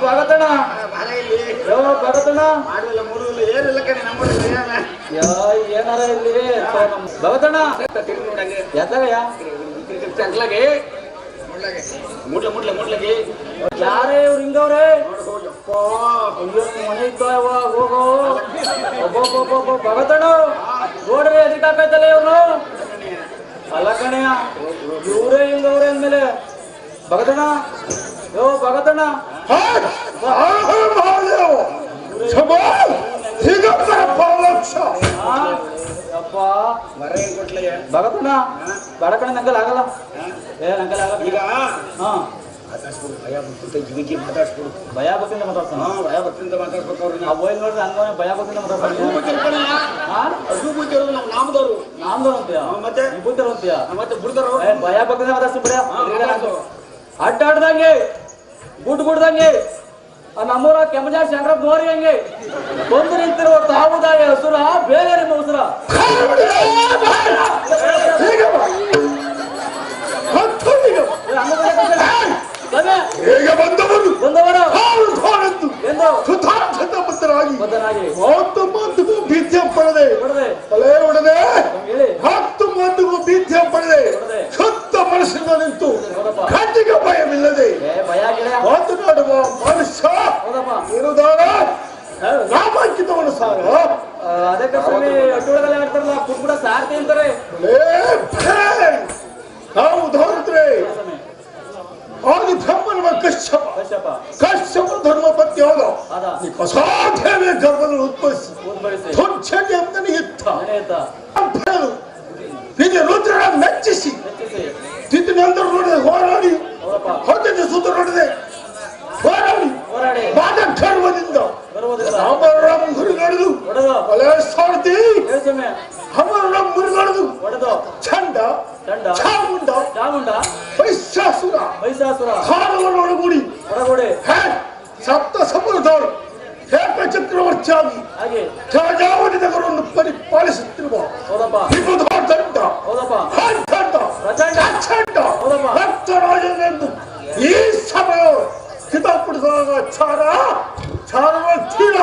ಭಗತಣ್ಣ ಬಾಲ ಇಲ್ಲಿ ಯೋ ಭಗತಣ್ಣ ಮಾಡುದಿಲ್ಲ ಮೂಡುದಿಲ್ಲ ಏನಿಲ್ಲ ಕಣೆ ನಮ್ಮ ಏನಾರ ಇಲ್ಲಿ ಭಗತಣ್ಣ ತಿರುಗಿ ನೋಡಂಗೆ ಎತ್ತಗಯ್ಯ ಚಂದ್ಲಾಗೆ ಮುಡ್ಲಗೆ ಯಾರೇ ಇವ್ರು ಹಿಂಗವ್ರೆ ಮನೆ ಇದ್ದಾವ ಹೋಗೋ ಒಬ್ಬೊಬ್ಬೊಬ್ಬೊಬ್ಬ ಭಗತಣ್ಣ ನೋಡ್ರಿ ಎದಿಟ್ಟಾಕೈತಲ್ಲ ಇವ್ರು ಅಲ್ಲ ಕಣಯ್ಯ ಇವ್ರೇ ಹಿಂಗವ್ರೆ ಅಂದ್ಮೇಲೆ ಭಗತಣ್ಣ ಯೋ ಭಗತಣ್ಣ ಅಪ್ಪ ಭಗತಣ್ಣ ಬೇಡ ಕಣೆ ನಂಗಲ್ ಆಗಲ್ಲ ನಂಗಲ್ ಆಗಲ್ಲ ಈಗ ಹಾ ಮಾತಾಡ್ಸ್ಬಿಡು ಭಯ ಬರ್ತಿಂತ ಜಿಗಿಗೆ ಮಾತಾಡ್ಸ್ಬಿಡು ಭಯ ಬರ್ತಿಂದ ಮಾತಾಡ್ತಾನ ಭಯ ಬರ್ತಿಂತ ಮಾತಾಡ್ಬೇಕು ಅವ್ರನ್ನ ಆ ಹೋಯ್ ನೋಡ್ರಿ ಹಂಗ ಭಯ ಬರ್ತಿಂದ ಮಾತಾಡ್ತಾನೆ ಅದು ಬುದ್ಧಿರೋದು ನಾವು ನಾಮದವರು ಅಂತೀಯ ಮತ್ತೆ ಬುದ್ಧರು ಅಂತೀಯ ಮತ್ತೆ ಬುಡ್ದರು ಭಯ ಬರ್ತಿಂದ ಮಾತಾಡ್ಸಿ ಬಿಡ ಅಡ್ಡಾಡ್ದಂಗೆ ಗುಡ್ದಂಗೆ ಆ ನಮ್ಮೂರ ಕೆಮ್ಮಜಾ ಶಂಕರಪ್ಪ ನೋರಿ ಹಂಗೆ ಬಂದು ನಿಂತಿರುವ ತಾವುದಾಯ ಹಸುರ ಬೇರೆ ನಿಮ್ಮ ಹಸುರ ಬಂದವರು ಭೀತ್ಯ ಪಡೆದೆ ತಲೆ ಹೊಡೆದೆ 10 ಮಂದಿಗೂ ಭೀತ್ಯ ಪಡೆದೆ ಶುದ್ಧ ಮನಸ್ಸಿಂದ ನಿಂತು ಕಣ್ಣಿಗೆ ಭಯವಿಲ್ಲದೆ ಮಾತನಾಡುವ ಮನುಷ್ಯ ಇರುವುದಾರ ನಾಮಾಂಕಿತವನು ಸಾರ ಅದಕ್ಕೆ ಅಡ್ಡೊಳಗಲ್ಲಿ ಆಡ್ತಾರಲ್ಲ ಪುಟ್ಬಿಡ ಸಾರ್ತಿ ಅಂತಾರೆ ನಾವು ಧರಿದ್ರೆ ಆಗಿ ಬ್ರಹ್ಮನ ಕಶ್ಯಪ ಧರ್ಮ ಪತ್ನಿ ಹೋದ ಅಸಾಧ್ಯವೇ ಗರ್ಭದಲ್ಲಿ ಉದ್ಭವಿಸಿ ಧ್ವಂಸಕ್ಕೆ ಎಂದನೇ ಇತ್ತ ಇದು ರುದ್ರನ ಮೆಚ್ಚಿಸಿ ತಿದ್ದು ನಂತರ ನೋಡಿದೆ ಹೋರಾಡಿ ಹೊತ್ತಿನ ಸುತ್ತ ನೋಡಿದೆ ಹೋರಾಡಿ ಬಾದ ಗರ್ವದಿಂದ ರಾಮ ಗುರಿ ನಡೆದು ಒಲೆ ಸಾರ್ತಿ ಅಮರ ಮುರಿ ನಡೆದು ಚಂಡ ಚಾಮುಂಡ ಮಹಿಷಾಸುರ ಖಾರವನ್ನು ಒಳಗೂಡಿ ಸಪ್ತ ಸಮುದ್ರದವರು ಏಕ ಚಕ್ರವರ್ತಿಯಾಗಿ ರಾಜಾವಧಿ ನಗರವನ್ನು ಪರಿಪಾಲಿಸುತ್ತಿರುವ ರಕ್ತರಾಜನೆಂದು ಈ ಸಮಯ ಕಿತಾಪಡಿಸುವಾಗ ಚಾರ ತೀರ